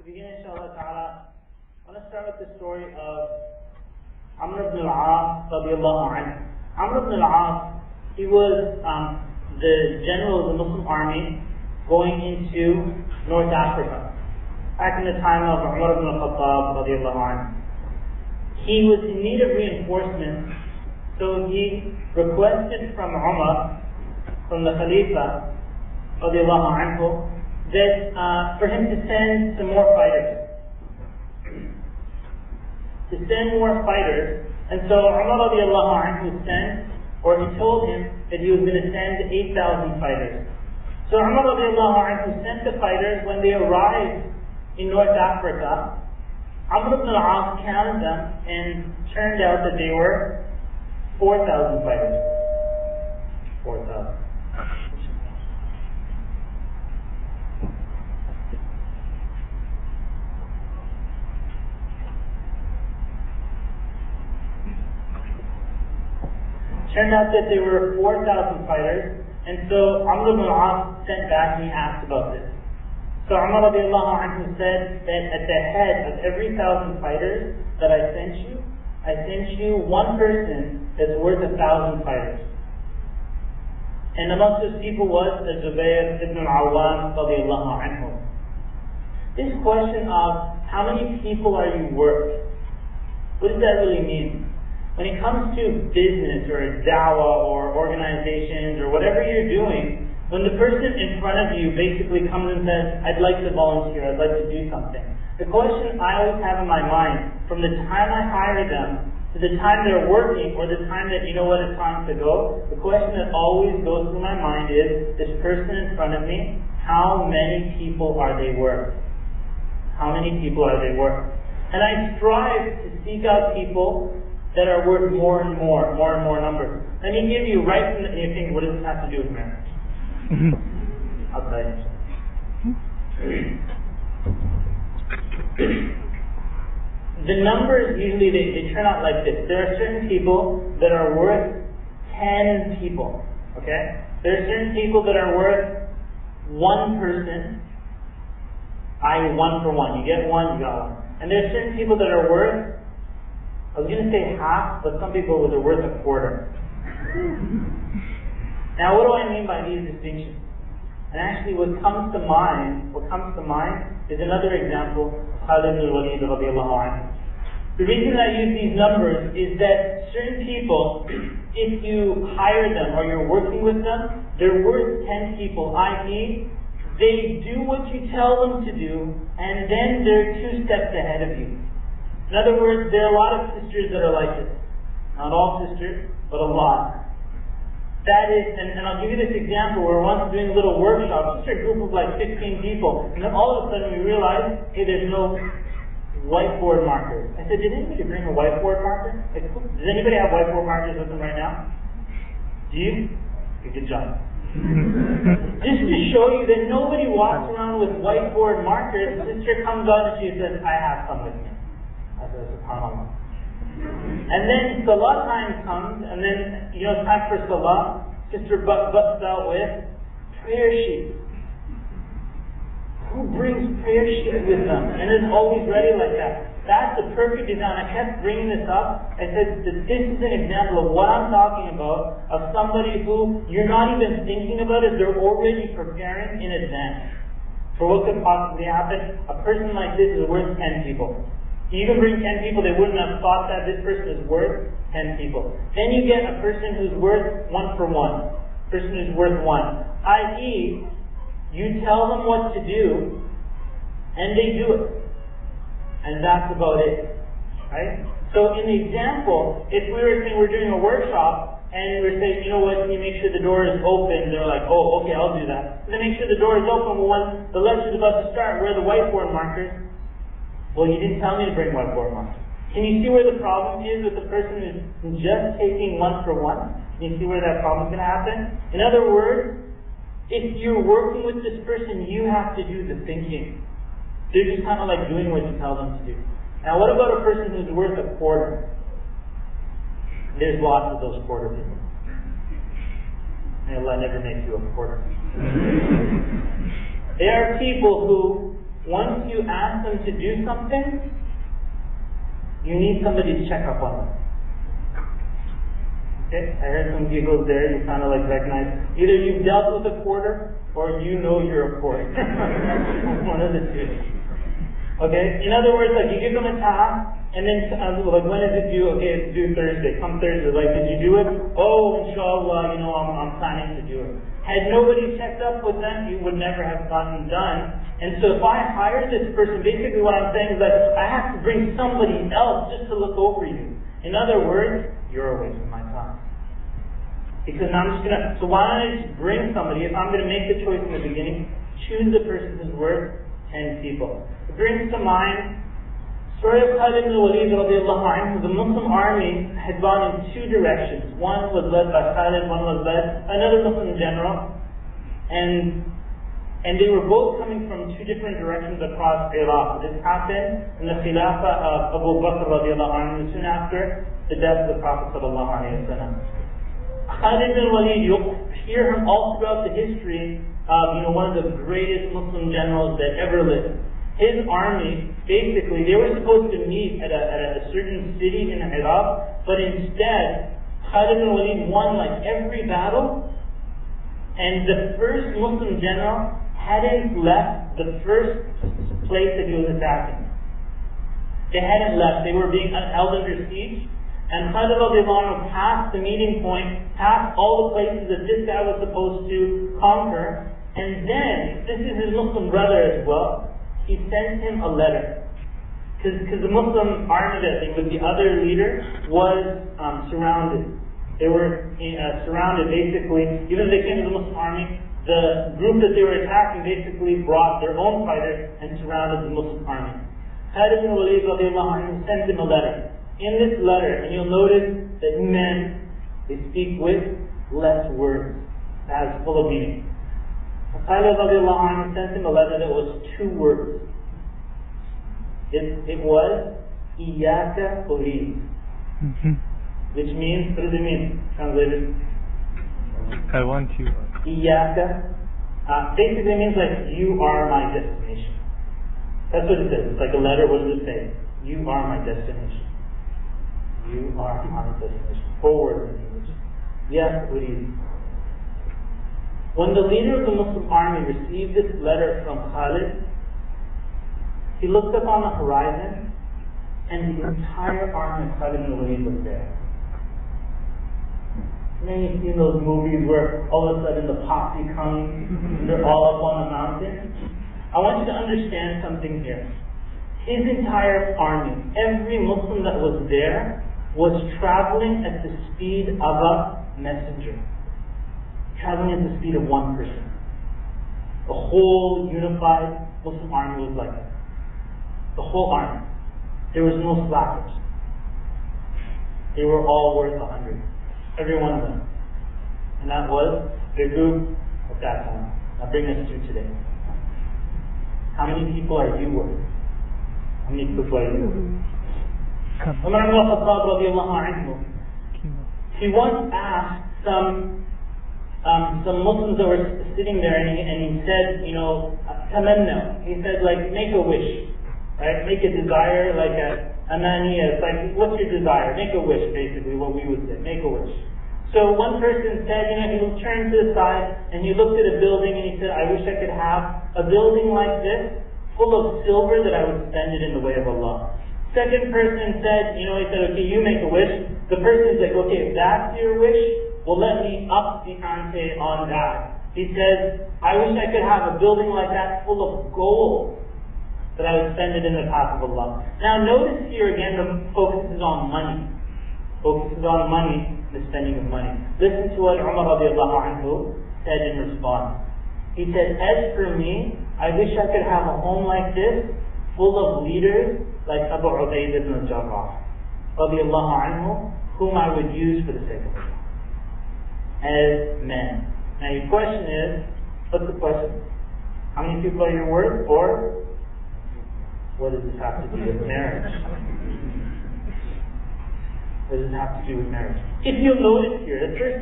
begin, inshallah ta'ala, I want to start with the story of Amr ibn al-As radiallahu anhu. Amr ibn al-As, he was the general of the Muslim army going into North Africa, back in the time of Umar ibn al-Khattab radiallahu anhu. He was in need of reinforcements, so he requested from Umar, from the Khalifa radiallahu anhu, that for him to send some more fighters. And so Umar radiallahu anhu sent, or he told him that he was going to send 8,000 fighters. So Umar radiallahu anhu sent the fighters. When they arrived in North Africa, Amr ibn al-As counted them, and turned out that they were 4,000 fighters. 4,000. Turned out that there were 4,000 fighters, and so Amr ibn al-As sent back and he asked about this. So Umar radiallahu anhu said that at the head of every 1,000 fighters that I sent you one person that's worth 1,000 fighters. And amongst those people was Zubayr ibn al-Awwam radiallahu anhu. This question of how many people are you worth, what does that really mean? When it comes to business or da'wah or organizations or whatever you're doing, when the person in front of you basically comes and says, I'd like to volunteer, I'd like to do something, the question I always have in my mind, from the time I hire them to the time they're working or the time that, you know what, it's time to go, the question that always goes through my mind is, this person in front of me, how many people are they worth? How many people are they worth? And I strive to seek out people that are worth more and more numbers. Let me give you right from the, and you think, what does this have to do with marriage? I'll tell you. The numbers usually they turn out like this. There are certain people that are worth 10 people. Okay? There are certain people that are worth one person, i.e. 1 for 1. You get one, you got one. And there are certain people that are worth, I was going to say half, but some people are worth a quarter. Now, what do I mean by these distinctions? And actually, what comes to mind is another example of Khalid ibn al-Walid radiallahu anhu. The reason I use these numbers is that certain people, if you hire them or you're working with them, they're worth 10 people, i.e., they do what you tell them to do, and then they're 2 steps ahead of you. In other words, there are a lot of sisters that are like this. Not all sisters, but a lot. That is, and I'll give you this example where once doing a little workshop, just a group of like 15 people, and then all of a sudden we realized, hey, there's no whiteboard markers. I said, did anybody bring a whiteboard marker? Like, does anybody have whiteboard markers with them right now? Do you? Okay, good job. Just to show you that nobody walks around with whiteboard markers, the sister comes out and she says, I have some with me. I said, SubhanAllah. And then Salah time comes, and then, you know, time for Salah, sister busts out with prayer sheets. Who brings prayer sheets with them and is always ready like that? That's the perfect example. I kept bringing this up. I said that this is an example of what I'm talking about, of somebody who you're not even thinking about it, they're already preparing in advance for what could possibly happen. A person like this is worth 10 people. You can bring 10 people, they wouldn't have thought that this person is worth 10 people. Then you get a person who's worth 1 for 1. Person who's worth 1. I.e., you tell them what to do, and they do it. And that's about it. Right? So in the example, if we were saying we're doing a workshop, and we're saying, you know what, can you make sure the door is open? They're like, oh, okay, I'll do that. And then make sure the door is open. Well, when the lecture's about to start, where are the whiteboard markers? Well, you didn't tell me to bring whiteboard markers. Can you see where the problem is with the person who's just taking 1 for 1? Can you see where that problem is going to happen? In other words, if you're working with this person, you have to do the thinking. They're just kind of like doing what you tell them to do. Now, what about a person who's worth a quarter? There's lots of those quarter people. May Allah never make you a quarter. There are people who once you ask them to do something, you need somebody to check up on them. Okay? I heard some giggles there, you kind of like recognize. Either you've dealt with a quarter, or you know you're a quarter. One of the two. Okay? In other words, like you give them a task, and then like when is it due? Okay, it's due Thursday. Come Thursday. Like, did you do it? Oh, inshallah, I'm planning to do it. Had nobody checked up with them, you would never have gotten done. And so if I hire this person, basically what I'm saying is that I have to bring somebody else just to look over you. In other words, you're away from my time. Because so why don't I just bring somebody? If I'm going to make the choice in the beginning, choose the person who's worth 10 people. It brings to mind story of Khalid ibn Walid radiallahu anhu. The Muslim army had gone in two directions. One was led by Khalid, one was led by another Muslim general. And they were both coming from two different directions across Iraq. This happened in the Khilafah of Abu Bakr radiallahu anhu, soon after the death of the Prophet sallallahu alayhi wa sallam. Khalid ibn Walid, you'll hear him all throughout the history of one of the greatest Muslim generals that ever lived. His army, basically, they were supposed to meet at a certain city in Iraq, but instead, Khalid ibn Walid won like every battle, and the first Muslim general hadn't left the first place that he was attacking. They hadn't left, they were being held under siege, and Khalid radiallahu anhu passed the meeting point, passed all the places that this guy was supposed to conquer, and then, this is his Muslim brother as well, he sent him a letter. Because the Muslim army that with the other leader was surrounded. They were surrounded basically. Even though they came to the Muslim army, the group that they were attacking basically brought their own fighters and surrounded the Muslim army. Khalid ibn Walid radiallahu anhu sent him a letter. In this letter, and you'll notice that men, they speak with less words. That is full of meaning. Khalid radiallahu anhu sent him a letter that was 2 words. It was Iyaka Urid, which means, what does it mean? Translated? I want you. Iyaka basically means like, you are my destination. That's what it says. It's like a letter. What does it say? You are my destination. You are my destination. 4 words in English. Iyaka Urid. When the leader of the Muslim army received this letter from Khalid, he looked up on the horizon, and the entire army of Khalid ibn Walid was there. You've seen those movies where all of a sudden the posse comes, and they're all up on the mountain. I want you to understand something here. His entire army, every Muslim that was there, was traveling at the speed of a messenger. Traveling at the speed of one person. The whole unified Muslim army was like that. The whole army. There was no slackers. They were all worth 100. Every one of them. And that was the group at that time. Now bring us to today. How many people are you worth? How many people are you worth? Umar ibn al-Khattab radiallahu anhu, he once asked some Muslims that were sitting there, and he said, tamanna. He said, like, make a wish, right? Make a desire, like a amaniya. It's like, what's your desire? Make a wish, basically, what we would say. Make a wish. So one person said, he turned to the side, and he looked at a building, and he said, I wish I could have a building like this, full of silver, that I would spend it in the way of Allah. Second person said, he said, okay, you make a wish. The person's like, okay, if that's your wish, well, let me up the ante on that. He says, I wish I could have a building like that full of gold, that I would spend it in the path of Allah. Now notice here again, the focus is on money. Focus is on money, the spending of money. Listen to what Umar radiallahu anhu said in response. He said, as for me, I wish I could have a home like this, full of leaders like Abu Ubaidah ibn al-Jarrah radiallahu anhu, whom I would use for the sake of Allah, as men. Now your question is, what's the question? How many people are you worth, or what does this have to do with marriage? What does it have to do with marriage? If you'll notice here, the first